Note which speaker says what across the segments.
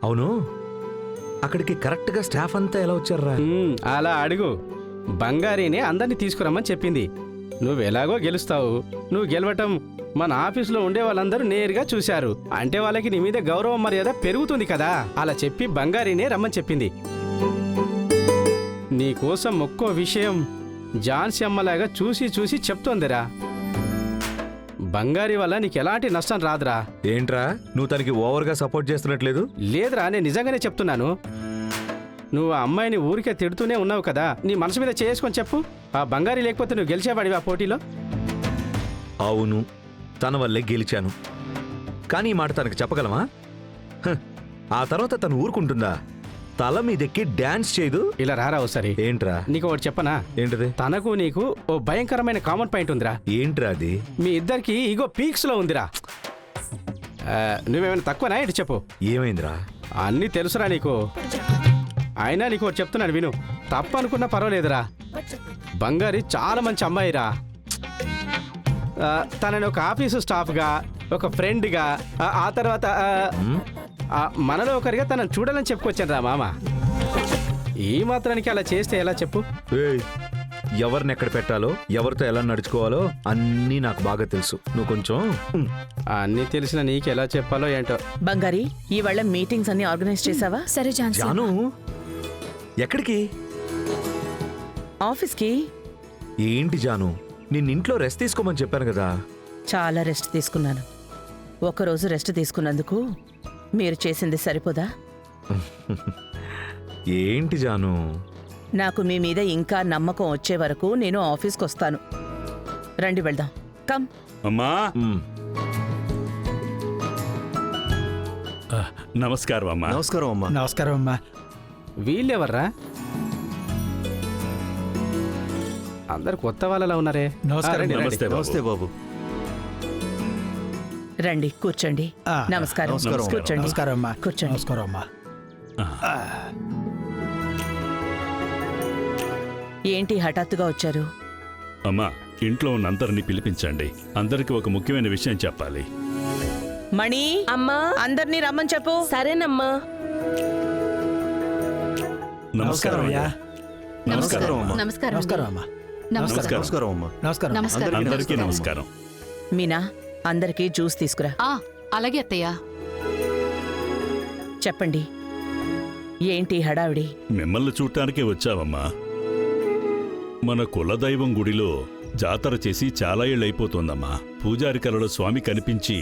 Speaker 1: అవును, అక్కడికి కరెక్ట్గా స్టాఫ్ అంతా ఎలా వచ్చారా?
Speaker 2: అలా అడుగు. బంగారీనే అందరినీ తీసుకురమ్మని చెప్పింది. నువ్వు ఎలాగో గెలుస్తావు. నువ్వు గెలవటం మన ఆఫీసులో ఉండే వాళ్ళందరూ నేరుగా చూశారు. అంటే వాళ్ళకి నీ మీద గౌరవం మర్యాద పెరుగుతుంది కదా. అలా చెప్పి బంగారీనే రమ్మని చెప్పింది. నీకోసం ఒక్కో విషయం ఝాన్సీ అమ్మలాగా చూసి చూసి చెప్తోందిరా. బంగారీ వల్ల నీకు ఎలాంటి నష్టం రాదురా.
Speaker 1: ఏంట్రా, నువ్వు తనకి ఓవర్గా సపోర్ట్ చేస్తున్నట్లేదు?
Speaker 2: లేదురా, నేను నిజంగానే చెప్తున్నాను. నువ్వు ఆ అమ్మాయిని ఊరికే తిడుతూనే ఉన్నావు కదా. నీ మనసు మీద చేసుకొని చెప్పు. ఆ బంగారీ లేకపోతే నువ్వు గెలిచేవాడివి ఆ పోటీలో?
Speaker 1: అవును, తన వల్లే గెలిచాను. కానీ ఈ మాట తనకు చెప్పగలమా? ఆ తర్వాత తను ఊరుకుంటుందా? తల మీదెక్కి డాన్స్ చేయదు.
Speaker 2: ఇలా రారా ఒకసారి.
Speaker 1: ఏంట్రా?
Speaker 2: నీకు ఒకటి చెప్పనా?
Speaker 1: ఏంటది?
Speaker 2: తనకు నీకు ఓ భయంకరమైన కామన్ పాయింట్ ఉందిరా.
Speaker 1: ఏంట్రా అది?
Speaker 2: మీ ఇద్దరికి ఈగో పీక్స్ లో ఉందిరా. నువ్వేమైనా తక్కువనా ఇటు చెప్పు.
Speaker 1: ఏమైందిరా?
Speaker 2: అన్నీ తెలుసురా నీకు. అయినా నీకు ఒకటి చెప్తున్నాను విను. తప్పు అనుకున్నా పర్వాలేదురా. బంగారి చాలా మంచి అమ్మాయిరా. తనని ఒక ఆఫీసు స్టాఫ్గా, ఒక ఫ్రెండ్గా, ఆ తర్వాత మనలో ఒకరిగా తనను చూడాలని చెప్పుకొచ్చాను రా మామ. ఈ మాత్రానికి అలా చేస్తే ఎలా చెప్పు?
Speaker 1: ఎవరిని ఎక్కడ పెట్టాలో, ఎవరితో ఎలా నడుచుకోవాలో అన్నీ నాకు బాగా తెలుసు. నువ్వు కొంచెం
Speaker 2: అన్నీ తెలిసిన నీకు ఎలా చెప్పాలో ఏంటో.
Speaker 3: బంగారి, ఈవేళ మీటింగ్స్ అన్ని ఆర్గనైజ్ చేసావా?
Speaker 4: సరే ఝాన్సీ.
Speaker 1: జాను, ఎక్కడికి?
Speaker 3: ఆఫీస్కి.
Speaker 1: ఏంటి జాను, నిన్నింట్లో రెస్ట్ తీసుకోమని చెప్పాను కదా.
Speaker 3: చాలా రెస్ట్ తీసుకున్నాను. ఒకరోజు రెస్ట్ తీసుకున్నందుకు మీరు చేసింది సరిపోదా?
Speaker 1: ఏంటి జాను?
Speaker 3: నాకు మీ మీద ఇంకా నమ్మకం వచ్చే వరకు నేను ఆఫీస్కి వస్తాను. రండి వెళ్దాం. కమ్.
Speaker 5: అమ్మా, నమస్కారం అమ్మా.
Speaker 6: నమస్కారం అమ్మా.
Speaker 7: నమస్కారం అమ్మా.
Speaker 2: వీళ్ళెవర్రా? అందరు కొత్త వాళ్ళలా ఉన్నారే.
Speaker 7: నమస్కారం.
Speaker 2: రండి, రండి.
Speaker 5: నమస్తే
Speaker 6: నమస్తే బాబు.
Speaker 3: రండి కూర్చోండి. నమస్కారం.
Speaker 6: నమస్కారం.
Speaker 3: కూర్చోండి.
Speaker 7: నమస్కారం అమ్మా.
Speaker 3: కూర్చోండి.
Speaker 7: నమస్కారం అమ్మా.
Speaker 3: ఏంటి హఠాత్తుగా వచ్చారు?
Speaker 5: అమ్మా, ఇంట్లో ఉన్న అందరినీ పిలిపించండి. అందరికి ఒక ముఖ్యమైన విషయం చెప్పాలి.
Speaker 3: మణి,
Speaker 4: అమ్మా,
Speaker 3: అందరినీ రమ్మని చెప్పు.
Speaker 4: సరేనమ్మా.
Speaker 5: నమస్కారం
Speaker 7: అయ్యా.
Speaker 5: నమస్కారం అమ్మా.
Speaker 4: నమస్కారం.
Speaker 7: నమస్కారం అమ్మా.
Speaker 5: నమస్కారం.
Speaker 6: నమస్కారం అమ్మా.
Speaker 7: నమస్కారం.
Speaker 4: నమస్కారం.
Speaker 5: అందరికీ నమస్కారం.
Speaker 3: మీనా, అందరికీ జ్యూస్ తీసుకురా.
Speaker 4: అలాగే అత్తయ్య.
Speaker 3: చెప్పండి, ఏంటి హడావిడి?
Speaker 5: మిమ్మల్ని చూడటానికే వచ్చావమ్మా. మన కులదైవం గుడిలో జాతర చేసి చాలా ఏళ్ళైపోతోందమ్మా. పూజారి కలలో స్వామి కనిపించి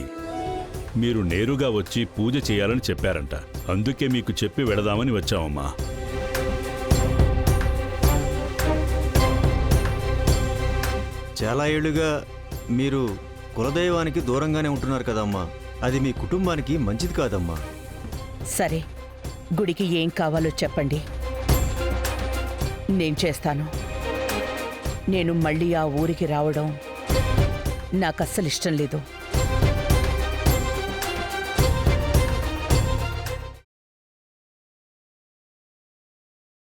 Speaker 5: మీరు నేరుగా వచ్చి పూజ చేయాలని చెప్పారంట. అందుకే మీకు చెప్పి వెళదామని వచ్చామమ్మా.
Speaker 6: చాలా ఏళ్లుగా మీరు కులదైవానికి దూరంగానే ఉంటున్నారు కదమ్మా. అది మీ కుటుంబానికి మంచిది కాదమ్మా.
Speaker 3: సరే, గుడికి ఏం కావాలో చెప్పండి, నేను చేస్తాను. నేను మళ్ళీ ఆ ఊరికి రావడం నాకు అస్సలు ఇష్టం లేదు.